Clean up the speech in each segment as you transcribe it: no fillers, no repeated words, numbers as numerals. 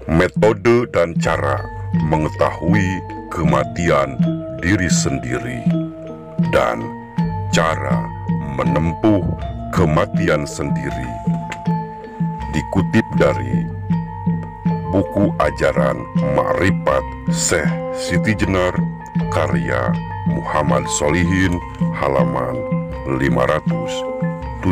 metode dan cara mengetahui kematian diri sendiri dan cara menempuh kematian sendiri. Dikutip dari buku ajaran Ma'rifat Syekh Siti Jenar karya Muhammad Solihin halaman 575.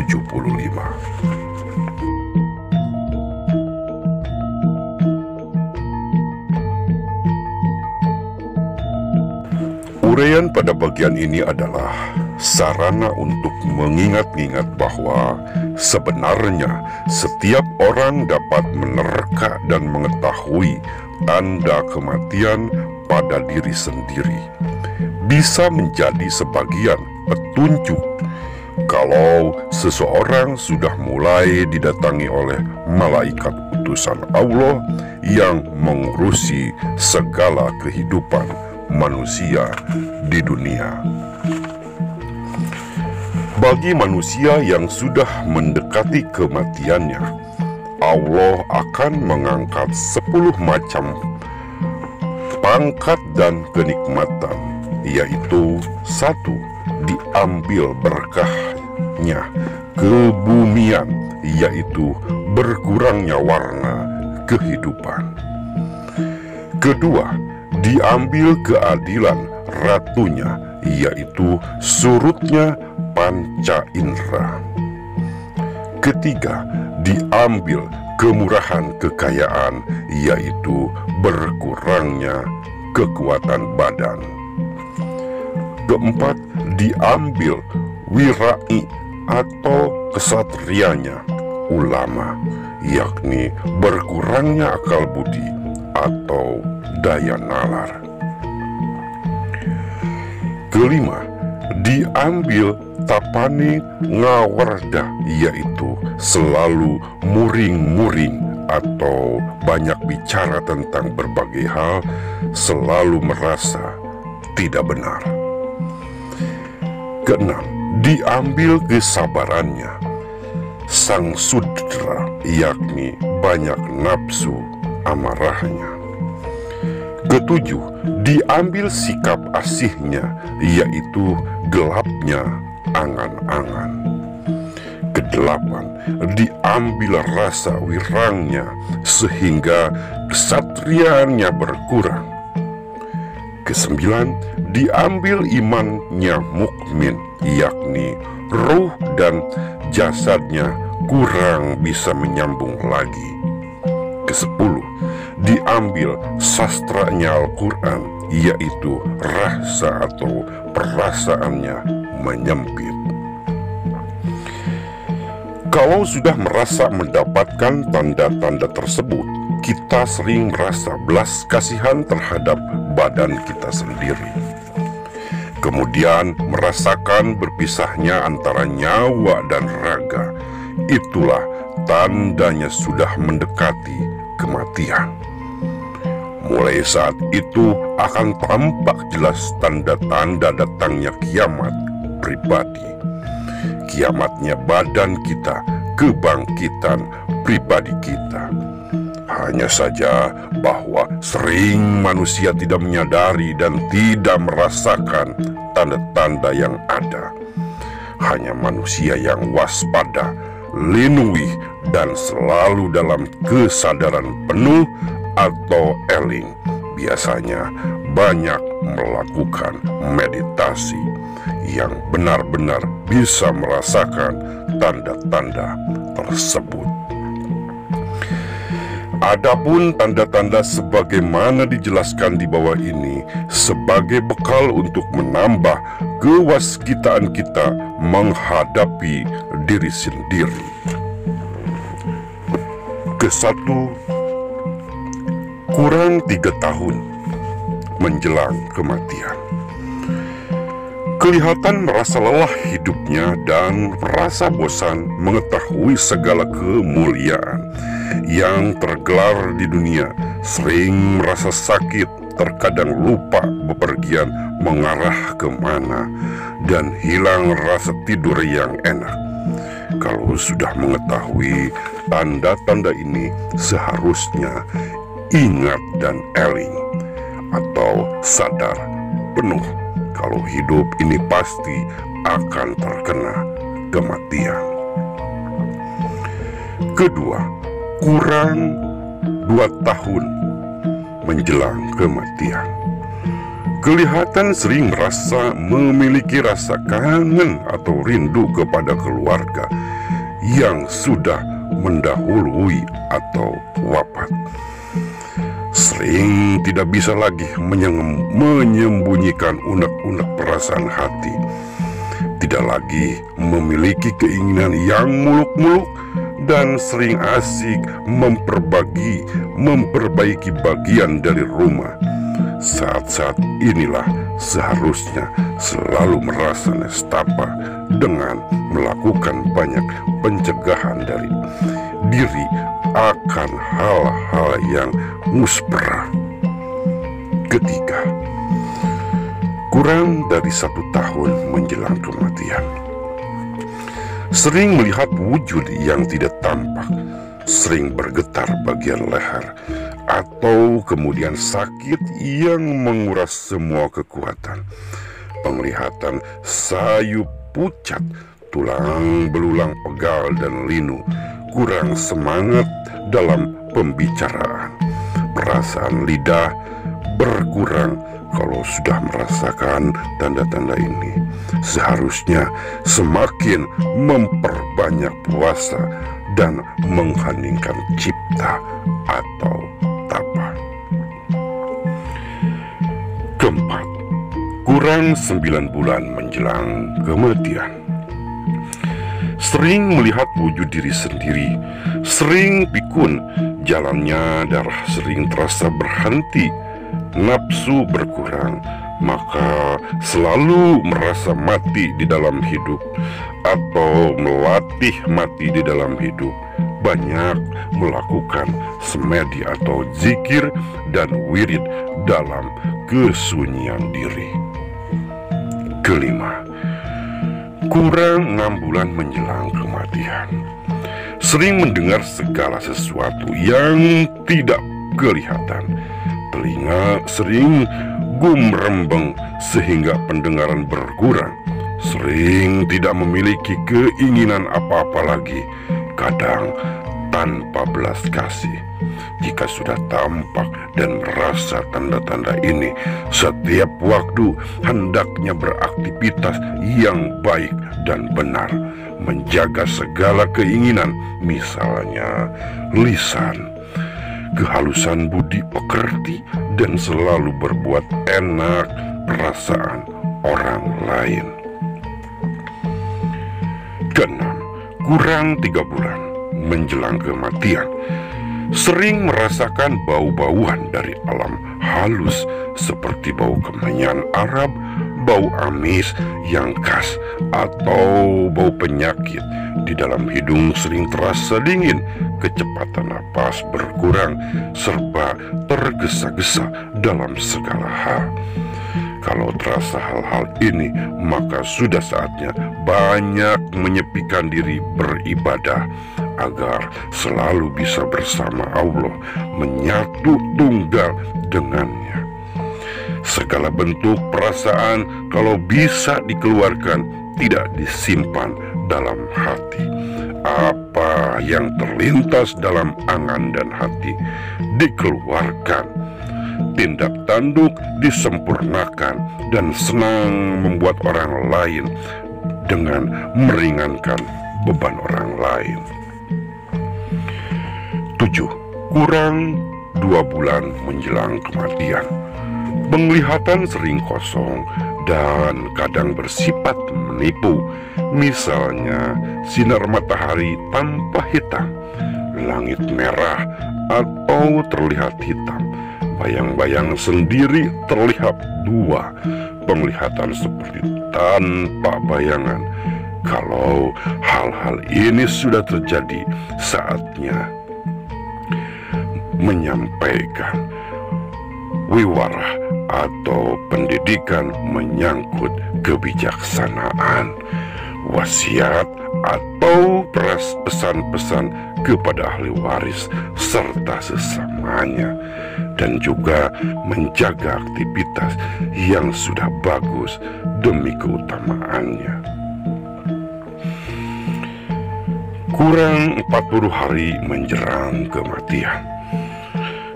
Uraian pada bagian ini adalah sarana untuk mengingat-ingat bahwa sebenarnya setiap orang dapat menerka dan mengetahui tanda kematian pada diri sendiri. Bisa menjadi sebagian petunjuk kalau seseorang sudah mulai didatangi oleh malaikat utusan Allah yang mengurusi segala kehidupan manusia di dunia. Bagi manusia yang sudah mendekati kematiannya, Allah akan mengangkat 10 macam pangkat dan kenikmatan, yaitu 1. Diambil berkahnya kebumian, yaitu berkurangnya warna kehidupan. Kedua, diambil keadilan ratunya, yaitu surutnya panca indera. Ketiga, diambil kemurahan kekayaan, yaitu berkurangnya kekuatan badan. Keempat, diambil wirai atau kesatrianya ulama, yakni berkurangnya akal budi atau daya nalar. Kelima, diambil tapani ngawarda, yaitu selalu muring-muring atau banyak bicara tentang berbagai hal, selalu merasa tidak benar. Keenam, diambil kesabarannya, sang sudra, yakni banyak nafsu amarahnya. Ketujuh, diambil sikap asihnya, yaitu gelapnya angan-angan. Kedelapan, diambil rasa wirangnya, sehingga kesatriannya berkurang. Kesembilan, diambil imannya mukmin, yakni ruh dan jasadnya kurang bisa menyambung lagi. Kesepuluh, diambil sastranya Al-Quran, yaitu rasa atau perasaannya menyempit. Kalau sudah merasa mendapatkan tanda-tanda tersebut, kita sering merasa belas kasihan terhadap badan kita sendiri. Kemudian merasakan berpisahnya antara nyawa dan raga. Itulah tandanya sudah mendekati kematian. Mulai saat itu akan tampak jelas tanda-tanda datangnya kiamat pribadi. Kiamatnya badan kita, kebangkitan pribadi kita. Hanya saja bahwa sering manusia tidak menyadari dan tidak merasakan tanda-tanda yang ada. Hanya manusia yang waspada, linui, dan selalu dalam kesadaran penuh atau eling biasanya banyak melakukan meditasi yang benar-benar bisa merasakan tanda-tanda tersebut. Adapun tanda-tanda sebagaimana dijelaskan di bawah ini sebagai bekal untuk menambah kewaskitaan kita menghadapi diri sendiri. Kesatu, kurang 3 tahun menjelang kematian. Kelihatan merasa lelah hidupnya dan merasa bosan mengetahui segala kemuliaan yang tergelar di dunia. Sering merasa sakit, terkadang lupa bepergian mengarah kemana, dan hilang rasa tidur yang enak. Kalau sudah mengetahui tanda-tanda ini, seharusnya ingat dan eling, atau sadar penuh kalau hidup ini pasti akan terkena kematian. Kedua, kurang 2 tahun menjelang kematian. Kelihatan sering merasa memiliki rasa kangen atau rindu kepada keluarga yang sudah mendahului atau wafat. Sering tidak bisa lagi menyembunyikan unek-unek perasaan hati. Tidak lagi memiliki keinginan yang muluk-muluk dan sering asik memperbaiki bagian dari rumah. Saat-saat inilah seharusnya selalu merasa nestapa dengan melakukan banyak pencegahan dari diri akan hal-hal yang musperah. Ketiga, kurang dari 1 tahun menjelang kematian. Sering melihat wujud yang tidak tampak, sering bergetar bagian leher, atau kemudian sakit yang menguras semua kekuatan. Penglihatan sayu pucat, tulang belulang pegal dan linu, kurang semangat dalam pembicaraan. Perasaan lidah berkurang. Kalau sudah merasakan tanda-tanda ini, seharusnya semakin memperbanyak puasa dan mengheningkan cipta atau tapa. Keempat, kurang 9 bulan menjelang kematian. Sering melihat wujud diri sendiri, sering pikun, jalannya darah sering terasa berhenti, nafsu berkurang, maka selalu merasa mati di dalam hidup atau melatih mati di dalam hidup. Banyak melakukan semedi atau zikir dan wirid dalam kesunyian diri. Kelima, kurang 6 bulan menjelang kematian. Sering mendengar segala sesuatu yang tidak kelihatan. Telinga sering gumrembeng sehingga pendengaran berkurang. Sering tidak memiliki keinginan apa-apa lagi, kadang tanpa belas kasih. Jika sudah tampak dan merasa tanda-tanda ini, setiap waktu hendaknya beraktivitas yang baik dan benar, menjaga segala keinginan, misalnya lisan, kehalusan budi pekerti, dan selalu berbuat enak perasaan orang lain. Keenam, kurang 3 bulan menjelang kematian. Sering merasakan bau-bauan dari alam halus seperti bau kemenyan Arab, bau amis yang khas, atau bau penyakit. Di dalam hidung sering terasa dingin, kecepatan napas berkurang, serba tergesa-gesa dalam segala hal. Kalau terasa hal-hal ini, maka sudah saatnya banyak menyepikan diri beribadah agar selalu bisa bersama Allah, menyatu tunggal dengannya. Segala bentuk perasaan kalau bisa dikeluarkan, tidak disimpan dalam hati. Apa yang terlintas dalam angan dan hati dikeluarkan. Tindak tanduk disempurnakan dan senang membuat orang lain dengan meringankan beban orang lain. 7. Kurang 2 bulan menjelang kematian. Penglihatan sering kosong dan kadang bersifat menipu. Misalnya sinar matahari tanpa hitam, langit merah atau terlihat hitam, bayang-bayang sendiri terlihat 2, penglihatan seperti tanpa bayangan. Kalau hal-hal ini sudah terjadi, saatnya menyampaikan wiwarah atau pendidikan menyangkut kebijaksanaan, wasiat atau memperas pesan-pesan kepada ahli waris serta sesamanya, dan juga menjaga aktivitas yang sudah bagus demi keutamaannya. Kurang 40 hari menjelang kematian,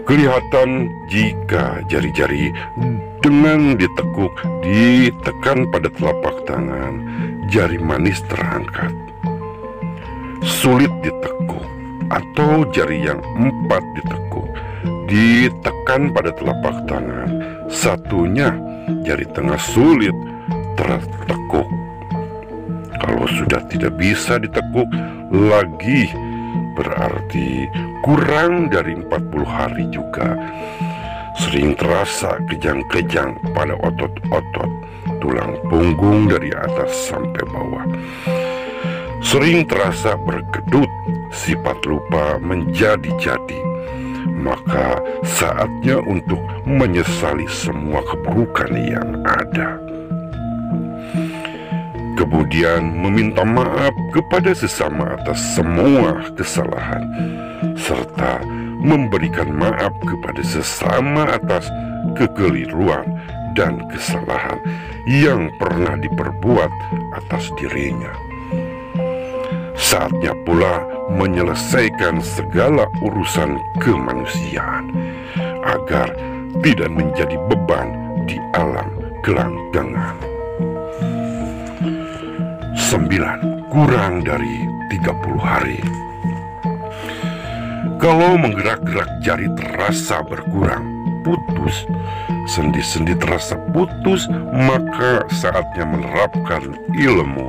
kelihatan jika jari-jari dengan ditekuk ditekan pada telapak tangan, jari manis terangkat. Sulit ditekuk atau jari yang 4 ditekuk ditekan pada telapak tangan, satunya jari tengah sulit tertekuk. Kalau sudah tidak bisa ditekuk lagi, berarti kurang dari 40 hari juga. Sering terasa kejang-kejang pada otot-otot tulang punggung dari atas sampai bawah. Sering terasa berkedut, sifat lupa menjadi-jadi. Maka saatnya untuk menyesali semua keburukan yang ada. Kemudian meminta maaf kepada sesama atas semua kesalahan, serta memberikan maaf kepada sesama atas kekeliruan dan kesalahan yang pernah diperbuat atas dirinya. Saatnya pula menyelesaikan segala urusan kemanusiaan agar tidak menjadi beban di alam gelanggangan. 9. Kurang dari 30 hari. Kalau menggerak-gerak jari terasa berkurang, putus, sendi-sendi terasa putus, maka saatnya menerapkan ilmu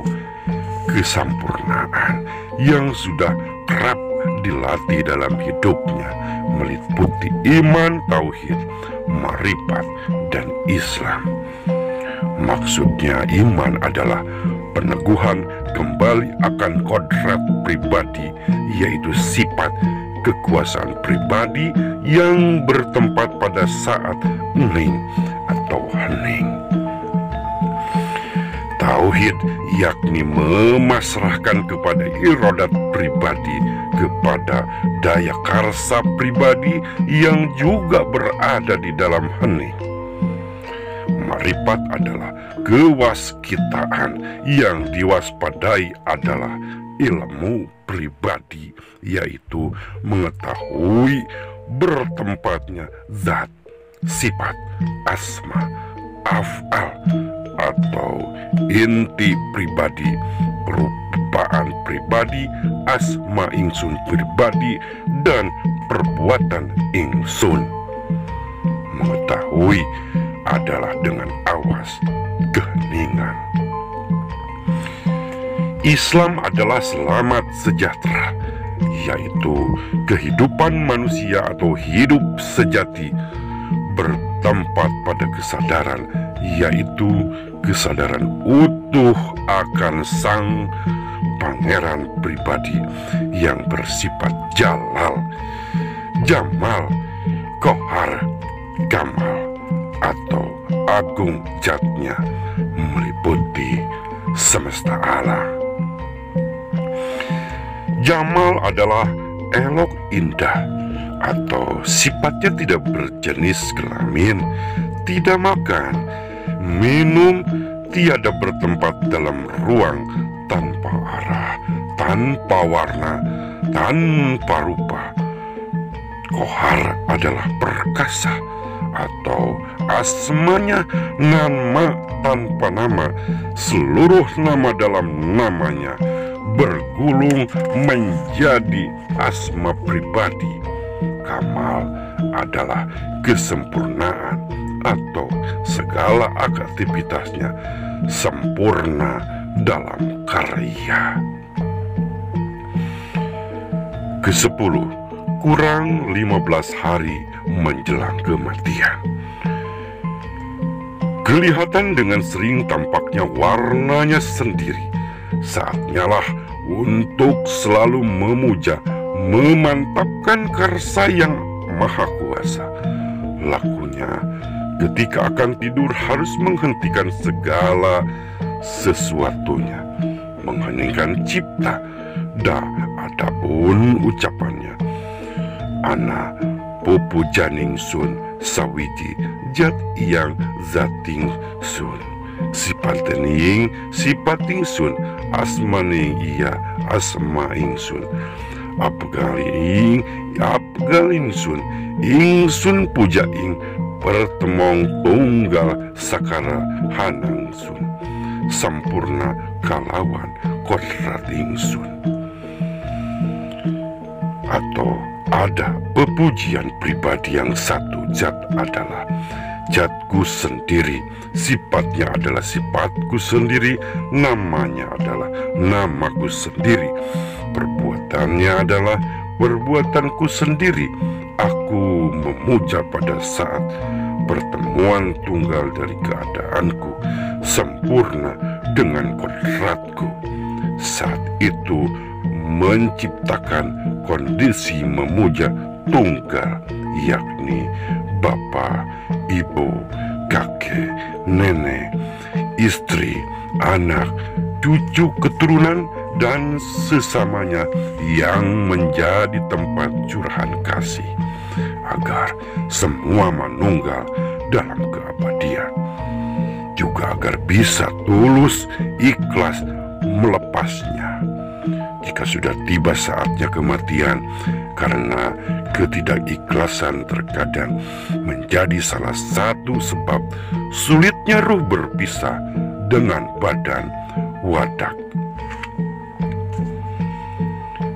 kesampurnaan yang sudah kerap dilatih dalam hidupnya, meliputi iman, tauhid, ma'rifat, dan Islam. Maksudnya iman adalah peneguhan kembali akan kodrat pribadi, yaitu sifat kekuasaan pribadi yang bertempat pada saat hening atau hening. Tauhid yakni memasrahkan kepada iradat pribadi, kepada daya karsa pribadi yang juga berada di dalam hening. Ma'rifat adalah kewaskitaan, yang diwaspadai adalah ilmu pribadi, yaitu mengetahui bertempatnya zat, sifat, asma, af'al, atau inti pribadi, perupaan pribadi, asma ingsun pribadi, dan perbuatan ingsun. Mengetahui adalah dengan awas keheningan. Islam adalah selamat sejahtera, yaitu kehidupan manusia atau hidup sejati bertempat pada kesadaran, yaitu kesadaran utuh akan sang pangeran pribadi yang bersifat jalal, jamal, kohar, kamal, atau agung zatnya meliputi semesta alam. Jamal adalah elok indah, atau sifatnya tidak berjenis kelamin, tidak makan, minum, tiada bertempat dalam ruang, tanpa arah, tanpa warna, tanpa rupa. Kohar adalah perkasa, atau asmanya nama tanpa nama, seluruh nama dalam namanya bergulung menjadi asma pribadi. Kamal adalah kesempurnaan, atau segala aktivitasnya sempurna dalam karya. Ke-10, kurang 15 hari menjelang kematian. Kelihatan dengan sering tampaknya warnanya sendiri. Saatnya lah untuk selalu memuja, memantapkan karsa yang maha kuasa. Lakunya ketika akan tidur harus menghentikan segala sesuatunya, mengheningkan cipta, Da adapun ucapannya, ana pupujan ingsun sawiji zat yang zating sun, sipatening sifat ingsun, asmaning iya asma ingsun, apgaling ingsun puja ing pertemong tunggal sakara hanang sun, sampurna kalawan kodrat ingsun. Atau ada pepujian pribadi yang satu zat adalah zatku sendiri, sifatnya adalah sifatku sendiri, namanya adalah namaku sendiri, perbuatannya adalah perbuatanku sendiri. Aku memuja pada saat pertemuan tunggal dari keadaanku, sempurna dengan kodratku. Saat itu menciptakan kondisi memuja tunggal, yakni bapa, ibu, kakek, nenek, istri, anak, cucu keturunan, dan sesamanya yang menjadi tempat curahan kasih, agar semua manunggal dalam keabadian, juga agar bisa tulus ikhlas melepasnya jika sudah tiba saatnya kematian, karena ketidakikhlasan terkadang menjadi salah satu sebab sulitnya ruh berpisah dengan badan wadak.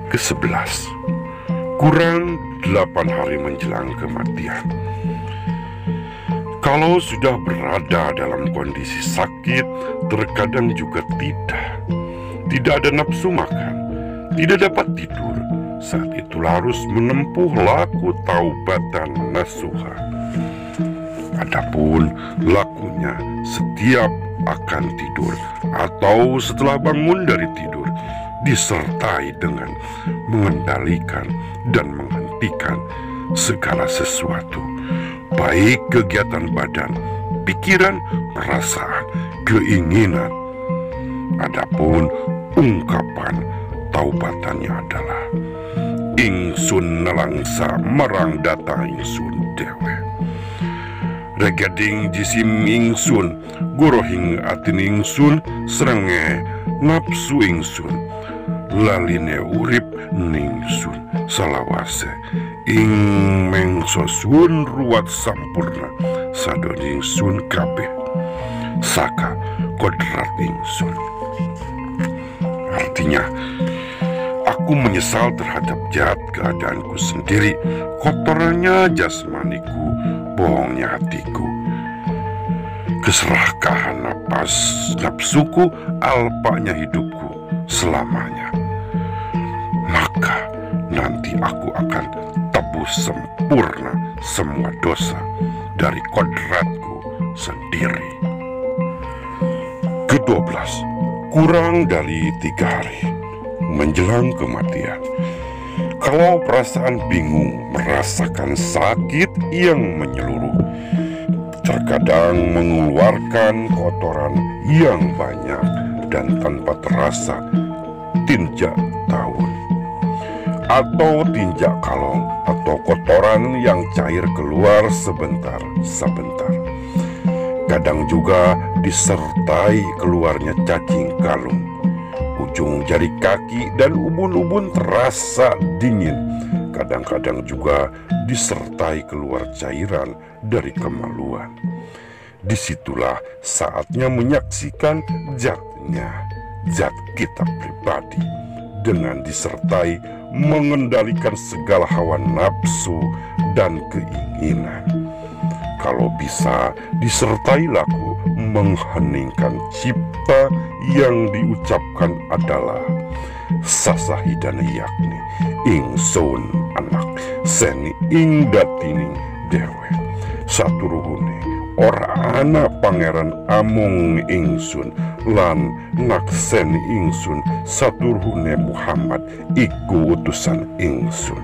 Ke-11, kurang 8 hari menjelang kematian. Kalau sudah berada dalam kondisi sakit, terkadang juga tidak ada nafsu makan, tidak dapat tidur. Saat itu harus menempuh laku taubatan nasuha. Adapun lakunya setiap akan tidur atau setelah bangun dari tidur, disertai dengan mengendalikan dan menghentikan segala sesuatu, baik kegiatan badan, pikiran, perasaan, keinginan. Adapun ungkapan taubatannya adalah ingsun nelangsa marang data ingsun dewe, regading jisim ingsun gorohing atin ingsun serenge nafsu ingsun, laline urip ningsun salawase ing mengsosun ruwat sampurna sadon ingsun kabeh saka kodrat ingsun. Artinya, aku menyesal terhadap jahat keadaanku sendiri, kotorannya jasmaniku, bohongnya hatiku, keserakahan nafsuku, alpanya hidupku selamanya. Maka nanti aku akan tebus sempurna semua dosa dari kodratku sendiri. Ke-12, kurang dari 3 hari menjelang kematian. Kalau perasaan bingung, merasakan sakit yang menyeluruh, terkadang mengeluarkan kotoran yang banyak dan tanpa terasa, tinjak tahun atau tinjak kalong, atau kotoran yang cair keluar sebentar. Kadang juga disertai keluarnya cacing kalung, ujung jari kaki dan ubun-ubun terasa dingin. Kadang-kadang juga disertai keluar cairan dari kemaluan. Disitulah saatnya menyaksikan zat kita pribadi, dengan disertai mengendalikan segala hawa nafsu dan keinginan. Kalau bisa disertai laku mengheningkan cipta yang diucapkan adalah sasahidana, yakni ingsun anak seni ing datining dewe, saturuhune ora ana pangeran amung ingsun lan nakseni ingsun saturuhune Muhammad iku utusan ingsun.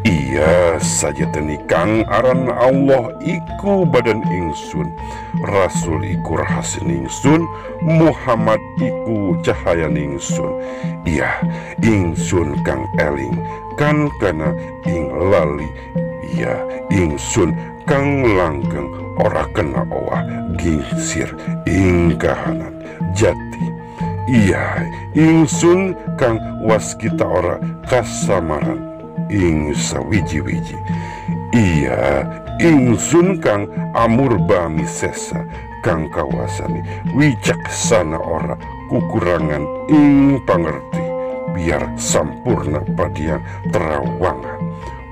Iya saja tenikang aran Allah iku badan ingsun, Rasul iku rahasia ingsun, Muhammad iku cahaya ingsun. Iya ingsun kang eling kan kana ing lali, iya ingsun kang langgeng ora kena owah gingsir ing kahanan jati. Iya ingsun kang waskita ora kasamaran ing sawiji-wiji. Iya ingsun kang amur bami sesa kang kawasani wicaksana ora kukurangan ing pangerti, biar sampurna padian terawangan,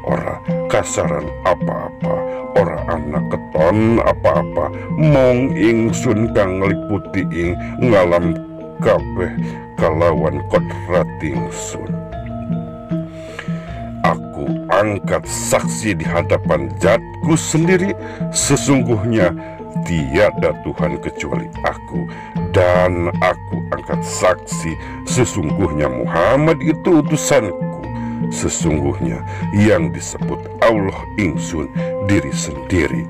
ora kasaran apa-apa, ora anak keton apa-apa, mong ingsun kang ngeliputi ing ngalam kabeh kalawan kodrat ingsun. Aku angkat saksi di hadapan zatku sendiri, sesungguhnya tiada Tuhan kecuali aku, dan aku angkat saksi sesungguhnya Muhammad itu utusanku, sesungguhnya yang disebut Allah ingsun diri sendiri,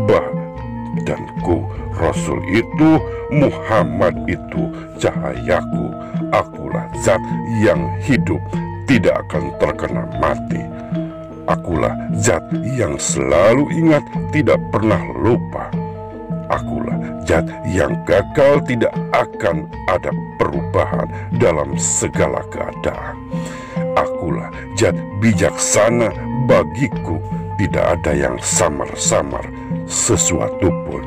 badanku, Rasul itu, Muhammad itu cahayaku, akulah zat yang hidup tidak akan terkena mati, akulah zat yang selalu ingat tidak pernah lupa, akulah zat yang kekal tidak akan ada perubahan dalam segala keadaan, akulah zat bijaksana bagiku tidak ada yang samar-samar sesuatu pun,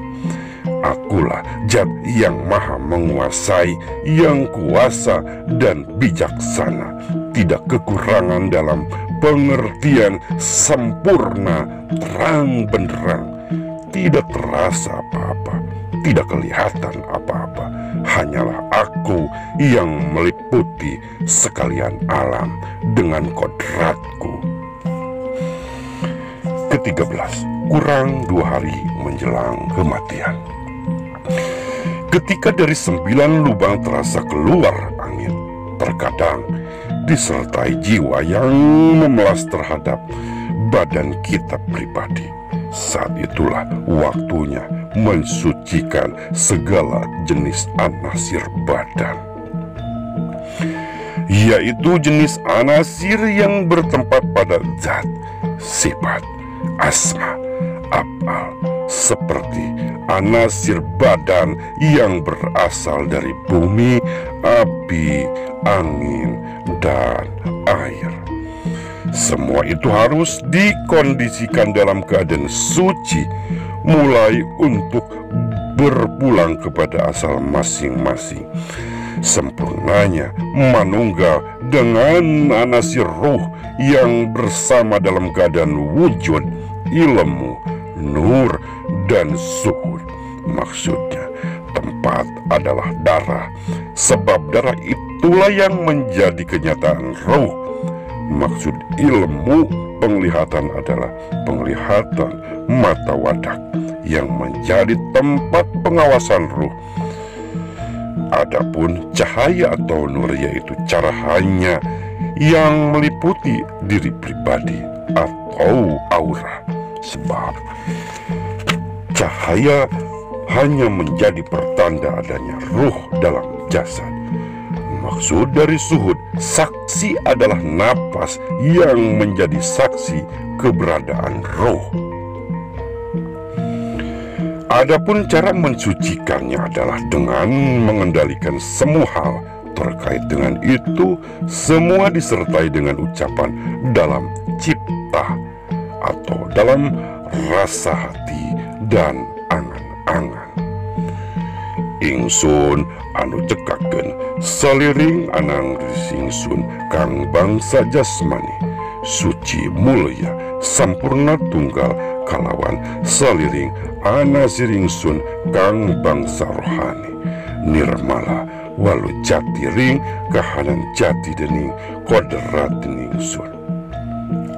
akulah zat yang maha menguasai, yang kuasa dan bijaksana, tidak kekurangan dalam pengertian, sempurna, terang benderang, tidak terasa apa-apa, tidak kelihatan apa-apa, hanyalah aku yang meliputi sekalian alam dengan kodratku. Ke-13, kurang 2 hari menjelang kematian. Ketika dari 9 lubang terasa keluar angin, terkadang disertai jiwa yang memelas terhadap badan kita pribadi. Saat itulah waktunya mensucikan segala jenis anasir badan, yaitu jenis anasir yang bertempat pada zat, sifat, asma, af'al, seperti anasir badan yang berasal dari bumi, api, angin, dan air. Semua itu harus dikondisikan dalam keadaan suci, mulai untuk berpulang kepada asal masing-masing. Sempurnanya manunggal dengan anasir ruh yang bersama dalam keadaan wujud, ilmu, nur, dan suhud. Maksudnya tempat adalah darah, sebab darah itulah yang menjadi kenyataan ruh. Maksud ilmu penglihatan adalah penglihatan mata wadak yang menjadi tempat pengawasan ruh. Adapun cahaya atau nur, yaitu cahaya yang meliputi diri pribadi atau aura, sebab cahaya hanya menjadi pertanda adanya ruh dalam jasad. Maksud dari suhud, saksi adalah napas yang menjadi saksi keberadaan roh. Adapun cara mensucikannya adalah dengan mengendalikan semua hal terkait dengan itu. Semua disertai dengan ucapan dalam cipta atau dalam rasa hati dan angan-angan. Ingsun anu cekaken saliring anang risingsun kang bangsa jasmani, suci mulia sampurna tunggal kalawan saliring anasiringsun kang bangsa rohani, nirmala walu jati ring kahanan jati dening kodrat ningsun.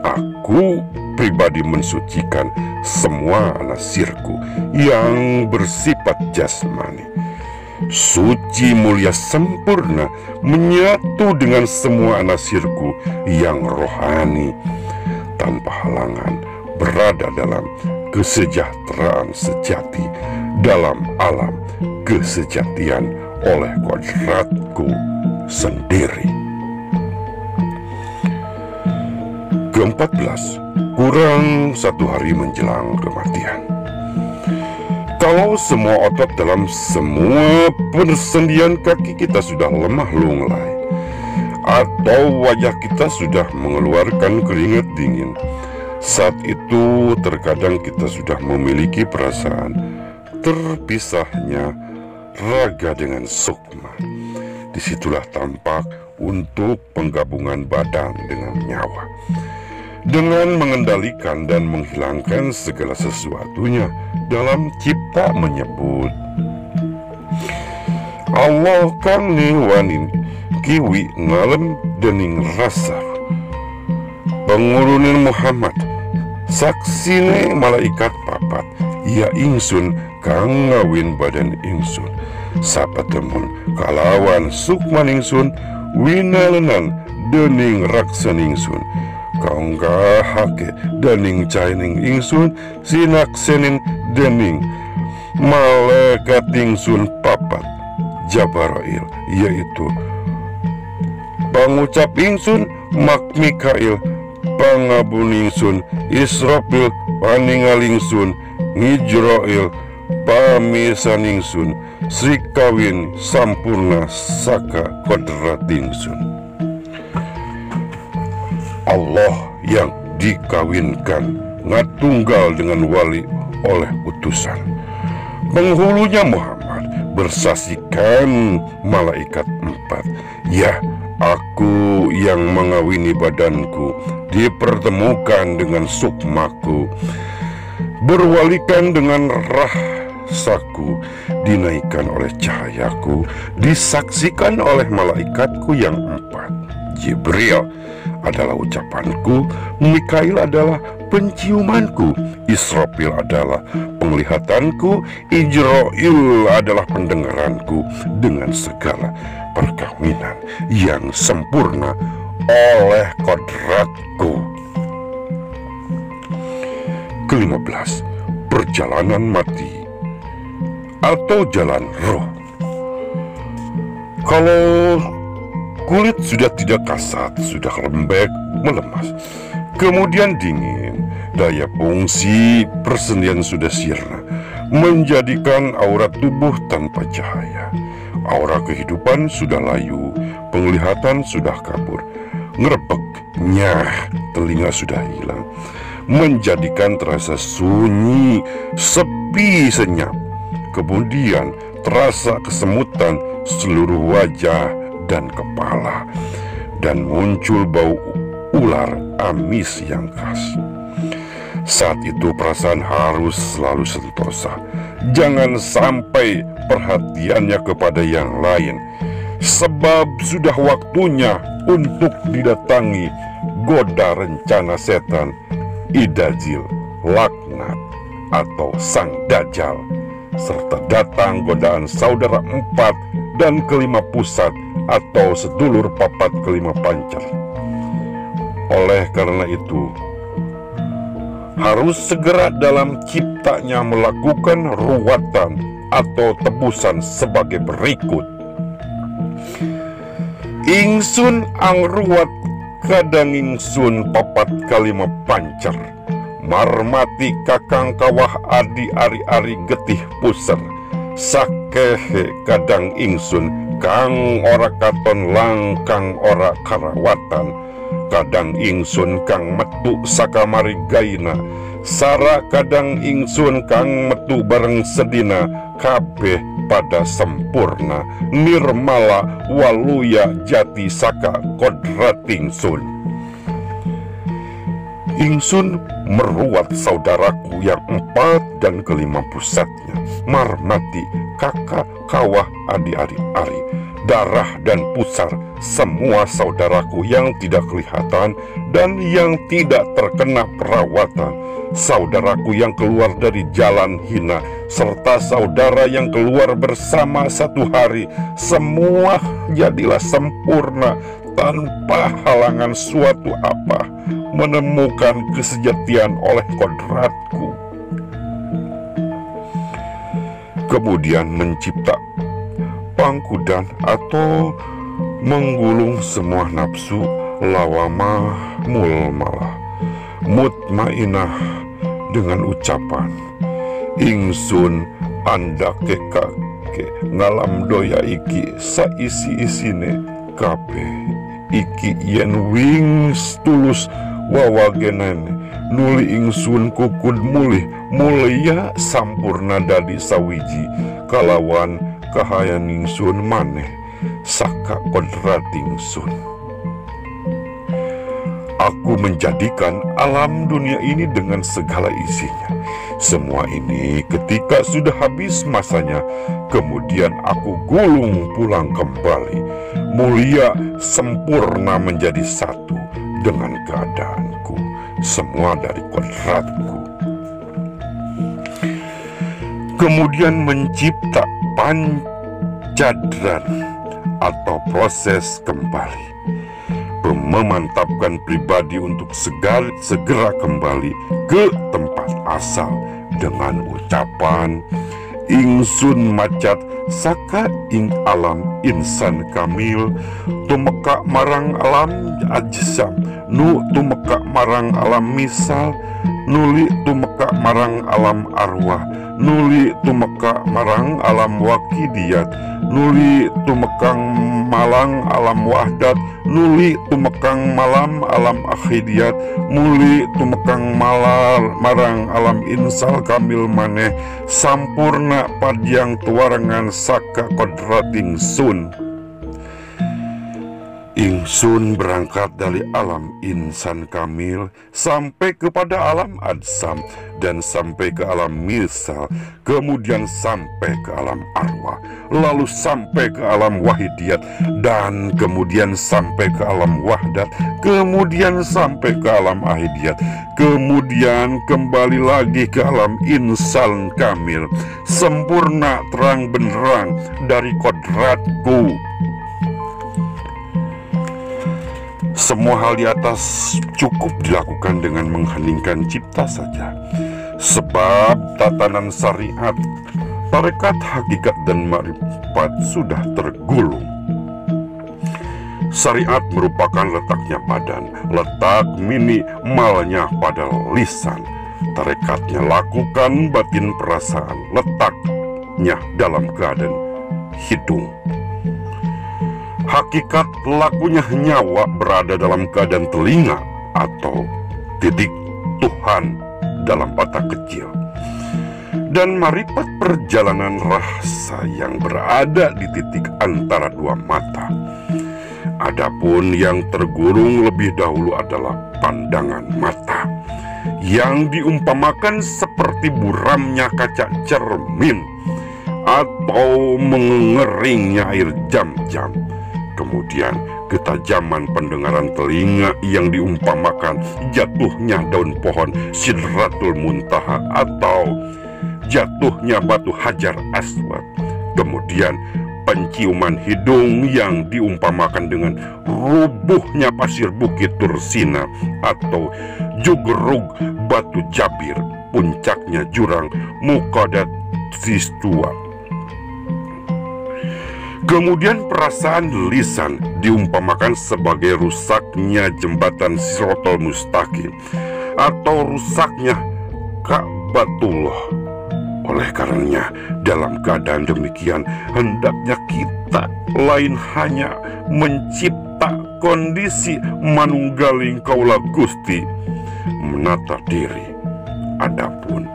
Aku pribadi mensucikan semua anasirku yang bersifat jasmani, suci mulia sempurna, menyatu dengan semua anasirku yang rohani. tanpa halangan berada dalam kesejahteraan sejati dalam alam kesejatian oleh kodratku sendiri. Ke-14, kurang 1 hari menjelang kematian. Kalau semua otot dalam semua persendian kaki kita sudah lemah lunglai, atau wajah kita sudah mengeluarkan keringat dingin, saat itu terkadang kita sudah memiliki perasaan terpisahnya raga dengan sukma. Disitulah tampak untuk penggabungan badan dengan nyawa, dengan mengendalikan dan menghilangkan segala sesuatunya. Dalam cipta menyebut Allah kang niwanin kiwi ngalem dening rasa pengurunin Muhammad saksine malaikat papat ya ingsun kang ngawin badan ingsun sapatemun kalawan sukman ingsun winalenan dening raksan ingsun kaunggahake dening caining ingsun sinaksenin dening malaikat ingsun papat Jabrail, yaitu pangucap ingsun mak Mikail, pangabun ingsun Israfil, paningal ingsun Ngijrail, pamisan ingsun Sri kawin sampurna saka kodrat ingsun. Allah yang dikawinkan ngatunggal dengan wali oleh utusan. Penghulunya Muhammad bersaksikan malaikat 4, ya aku yang mengawini badanku dipertemukan dengan sukmaku, berwalikan dengan rasaku, dinaikkan oleh cahayaku, disaksikan oleh malaikatku yang 4. Jibril adalah ucapanku, Mikail adalah penciumanku, Israfil adalah penglihatanku, Ijrail adalah pendengaranku, dengan segala perkawinan yang sempurna oleh kodratku. Ke-15, perjalanan mati atau jalan roh. Kalau kulit sudah tidak kasat, sudah lembek, melemas, kemudian dingin, daya fungsi persendian sudah sirna, menjadikan aura tubuh tanpa cahaya. Aura kehidupan sudah layu, penglihatan sudah kabur, ngerebek, nyah, telinga sudah hilang, menjadikan terasa sunyi, sepi, senyap. Kemudian terasa kesemutan seluruh wajah dan kepala, dan muncul bau ular amis yang khas. Saat itu perasaan harus selalu sentosa, jangan sampai perhatiannya kepada yang lain, sebab sudah waktunya untuk didatangi goda rencana setan, idajil, laknat, atau sang dajjal, serta datang godaan saudara 4 dan ke-5 pusat atau sedulur papat ke-5 pancar. Oleh karena itu, harus segera dalam ciptanya melakukan ruwatan atau tebusan sebagai berikut. Ingsun angruat kadang ingsun papat ke-5 pancar, marmati kakang kawah adi ari-ari getih puser, sakehe kadang ingsun kang ora katon langkang ora karawatan, kadang ingsun kang metu sakamari gaina, sara kadang ingsun kang metu bareng sedina, kabeh pada sempurna nirmala waluya jati saka kodrat ingsun. Ingsun meruat saudaraku yang 4 dan ke-5 pusatnya, marmati kakak kawah adi-ari, darah dan pusar semua saudaraku yang tidak kelihatan dan yang tidak terkena perawatan, saudaraku yang keluar dari jalan hina, serta saudara yang keluar bersama 1 hari, semua jadilah sempurna tanpa halangan suatu apa menemukan kesejatian oleh kodratku. Kemudian mencipta pangkudan atau menggulung semua nafsu lawamah mulmalah mutmainah dengan ucapan ingsun anda kekake ngalam doya iki saisi-isine kabeh iki yen wings tulus wawagenane nuli ingsun kukud mulih mulia sampurna dadi sawiji kalawan kahayan ingsun maneh saka kodrat ingsun. Aku menjadikan alam dunia ini dengan segala isinya. Semua ini ketika sudah habis masanya, kemudian aku gulung pulang kembali, mulia sempurna menjadi satu dengan keadaanku, semua dari kodratku. Kemudian mencipta pancadran atau proses kembali, memantapkan pribadi untuk segera kembali ke tempat asal dengan ucapan ingsun macat saka ing alam insan kamil tumeka marang alam ajsam nu tumeka marang alam misal nuli tumeka marang alam arwah nuli tumeka marang alam wakidiyat nuli tumekang malang alam wahdat nuli tumekang malam alam akhidiyat muli tumekang marang alam insal kamil maneh sampurna padyang tuarengan saka kodrat ingsun. Ingsun berangkat dari alam insan kamil sampai kepada alam adsam dan sampai ke alam misal, kemudian sampai ke alam arwah, lalu sampai ke alam wahidiyat dan kemudian sampai ke alam wahdat, kemudian sampai ke alam ahidiyat, kemudian kembali lagi ke alam insan kamil, sempurna terang benderang dari kodratku. Semua hal di atas cukup dilakukan dengan mengheningkan cipta saja. Sebab tatanan syariat, tarekat hakikat dan makrifat sudah tergulung. Syariat merupakan letaknya badan, letak minimalnya pada lisan. Tarekatnya lakukan batin perasaan, letaknya dalam keadaan hidung. Hakikat lakunya nyawa berada dalam keadaan telinga atau titik Tuhan dalam mata kecil. Dan marifat perjalanan rasa yang berada di titik antara dua mata. Adapun yang tergurung lebih dahulu adalah pandangan mata, yang diumpamakan seperti buramnya kaca cermin atau mengeringnya air jam-jam. Kemudian ketajaman pendengaran telinga yang diumpamakan jatuhnya daun pohon Sidratul Muntaha atau jatuhnya batu Hajar Aswad. Kemudian penciuman hidung yang diumpamakan dengan rubuhnya pasir bukit Tursina atau jugrug batu Jabir, puncaknya jurang Muqaddat Sistua. Kemudian perasaan lisan diumpamakan sebagai rusaknya jembatan Siratal Mustaqim atau rusaknya Ka'batullah. Oleh karenanya dalam keadaan demikian hendaknya kita lain hanya mencipta kondisi manunggaling kaula Gusti menata diri. Adapun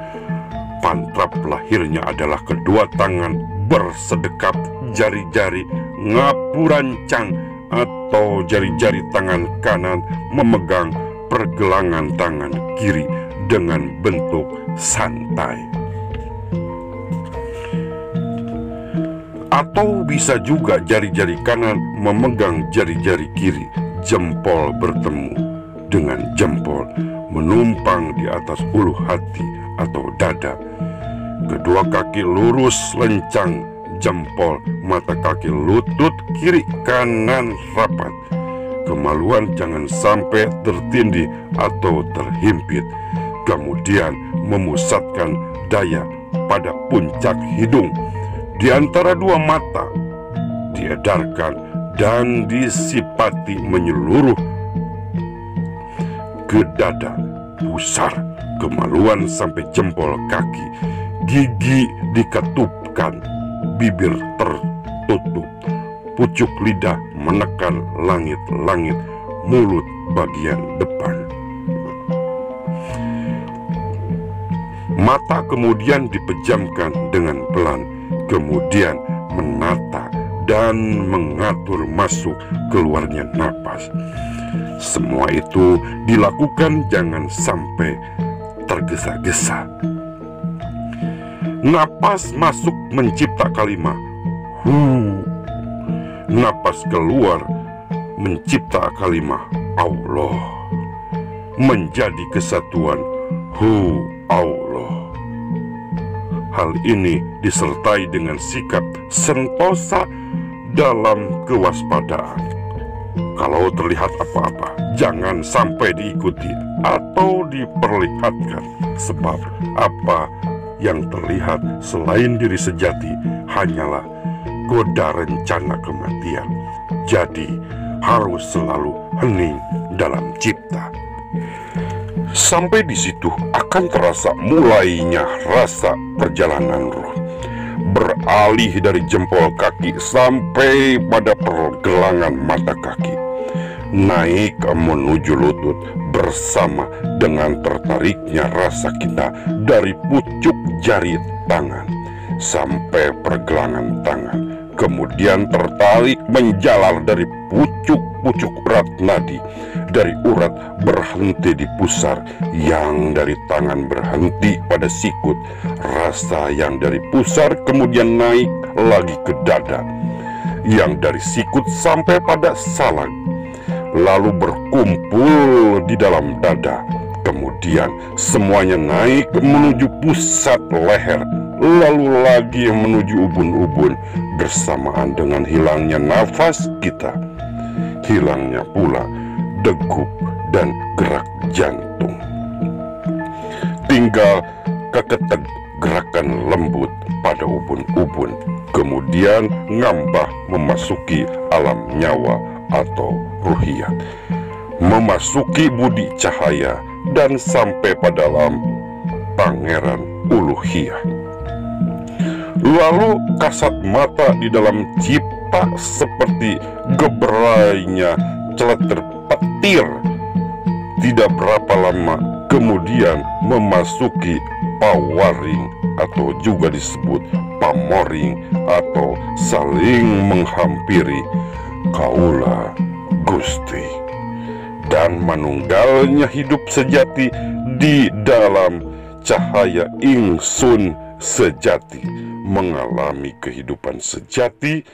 pantrap lahirnya adalah kedua tangan bersedekap jari-jari ngapurancang atau jari-jari tangan kanan memegang pergelangan tangan kiri dengan bentuk santai. Atau bisa juga jari-jari kanan memegang jari-jari kiri, jempol bertemu dengan jempol menumpang di atas ulu hati atau dada. Kedua kaki lurus lencang, jempol mata kaki lutut kiri kanan rapat. kemaluan jangan sampai tertindih atau terhimpit. Kemudian memusatkan daya pada puncak hidung, di antara dua mata, diedarkan dan disipati menyeluruh ke dada, pusar kemaluan sampai jempol kaki. Gigi dikatupkan, bibir tertutup, pucuk lidah menekan langit-langit mulut bagian depan. Mata kemudian dipejamkan dengan pelan, kemudian menata dan mengatur masuk keluarnya napas. Semua itu dilakukan jangan sampai tergesa-gesa. Napas masuk mencipta kalimat hu, napas keluar mencipta kalimat Allah, menjadi kesatuan hu Allah. Hal ini disertai dengan sikap sentosa dalam kewaspadaan. Kalau terlihat apa-apa, jangan sampai diikuti atau diperlihatkan, sebab apa yang terlihat selain diri sejati hanyalah goda rencana kematian. Jadi harus selalu hening dalam cipta. Sampai di situ akan terasa mulainya rasa perjalanan roh, beralih dari jempol kaki sampai pada pergelangan mata kaki, naik menuju lutut bersama dengan tertariknya rasa kita dari pucuk jari tangan sampai pergelangan tangan, kemudian tertarik menjalar dari pucuk-pucuk urat nadi, dari urat berhenti di pusar, yang dari tangan berhenti pada sikut, rasa yang dari pusar kemudian naik lagi ke dada, yang dari sikut sampai pada salang, lalu berkumpul di dalam dada, kemudian semuanya naik menuju pusat leher, lalu lagi menuju ubun-ubun, bersamaan dengan hilangnya nafas kita, hilangnya pula degup dan gerak jantung. Tinggal keketek gerakan lembut pada ubun-ubun, kemudian ngambah memasuki alam nyawa atau ruhiyat, memasuki budi cahaya dan sampai pada alam pangeran uluhiyah. Lalu kasat mata di dalam cipta seperti geberainya celeter petir. Tidak berapa lama kemudian memasuki pawaring atau juga disebut pamoring atau saling menghampiri kaula Gusti, dan manunggalnya hidup sejati di dalam cahaya ingsun sejati, mengalami kehidupan sejati,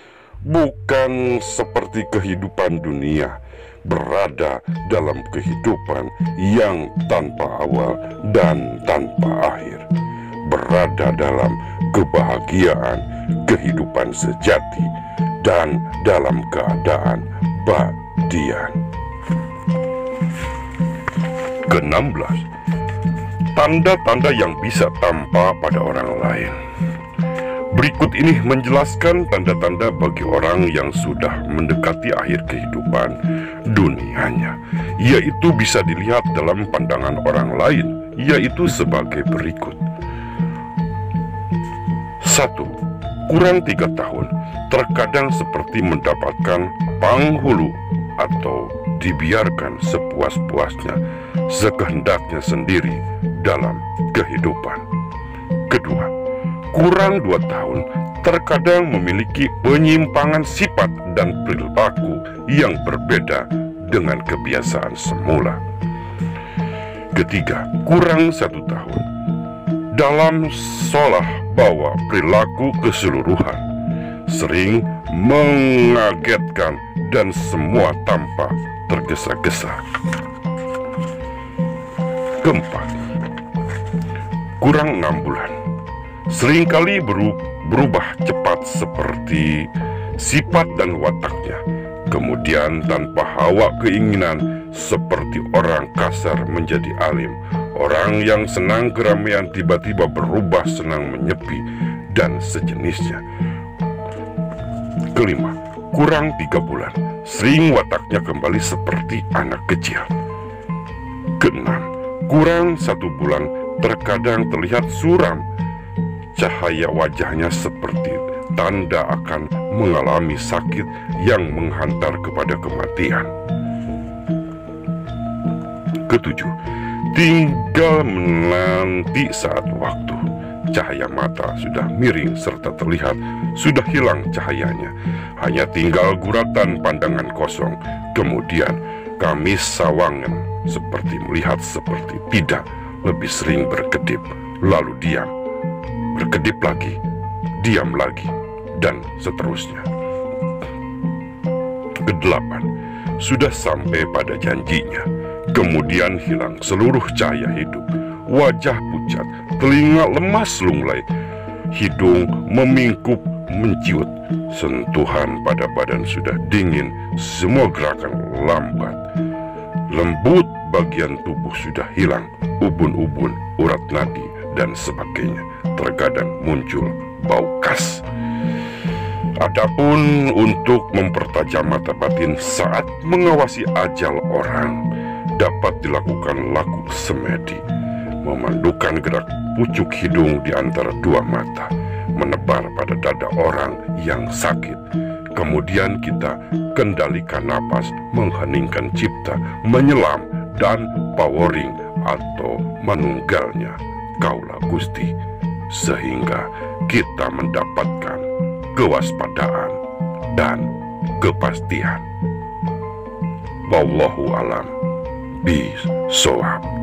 bukan seperti kehidupan dunia, berada dalam kehidupan yang tanpa awal dan tanpa akhir, berada dalam kebahagiaan kehidupan sejati dan dalam keadaan badian. Ke-16, tanda-tanda yang bisa tampak pada orang lain. Berikut ini menjelaskan tanda-tanda bagi orang yang sudah mendekati akhir kehidupan dunianya, yaitu bisa dilihat dalam pandangan orang lain, yaitu sebagai berikut. 1. Kurang 3 tahun, terkadang seperti mendapatkan panghulu atau dibiarkan sepuas-puasnya, sekehendaknya sendiri dalam kehidupan. Kedua, kurang 2 tahun, terkadang memiliki penyimpangan sifat dan perilaku yang berbeda dengan kebiasaan semula. Ketiga, kurang 1 tahun, dalam solah bawa perilaku keseluruhan, sering mengagetkan dan semua tanpa tergesa-gesa. Keempat, kurang 6 bulan, seringkali berubah cepat seperti sifat dan wataknya, Kemudian tanpa hawa keinginan, seperti orang kasar menjadi alim, orang yang senang keramaian tiba-tiba berubah senang menyepi, dan sejenisnya. Kelima, kurang 3 bulan, sering wataknya kembali seperti anak kecil. Keenam, kurang 1 bulan, terkadang terlihat suram. Cahaya wajahnya seperti tanda akan mengalami sakit yang menghantar kepada kematian. Ketujuh, tinggal menanti saat waktu. Cahaya mata sudah miring serta terlihat sudah hilang cahayanya. Hanya tinggal guratan pandangan kosong. Kemudian kami sawangan seperti melihat seperti tidak, lebih sering berkedip, lalu diam, berkedip lagi, diam lagi, dan seterusnya. Kedelapan, sudah sampai pada janjinya. Kemudian hilang seluruh cahaya hidup. Wajah pucat, telinga lemas lunglai, hidung memingkup menciut. Sentuhan pada badan sudah dingin, semua gerakan lambat. Lembut bagian tubuh sudah hilang, ubun-ubun, urat nadi, dan sebagainya. Terkadang muncul bau khas. Adapun untuk mempertajam mata batin saat mengawasi ajal orang, dapat dilakukan laku semedi, memandukan gerak pucuk hidung di antara 2 mata, menebar pada dada orang yang sakit. Kemudian kita kendalikan napas, mengheningkan cipta, menyelam, dan powering atau menunggalnya kaulah Gusti, sehingga kita mendapatkan kewaspadaan dan kepastian. Wallahu alam bishawab.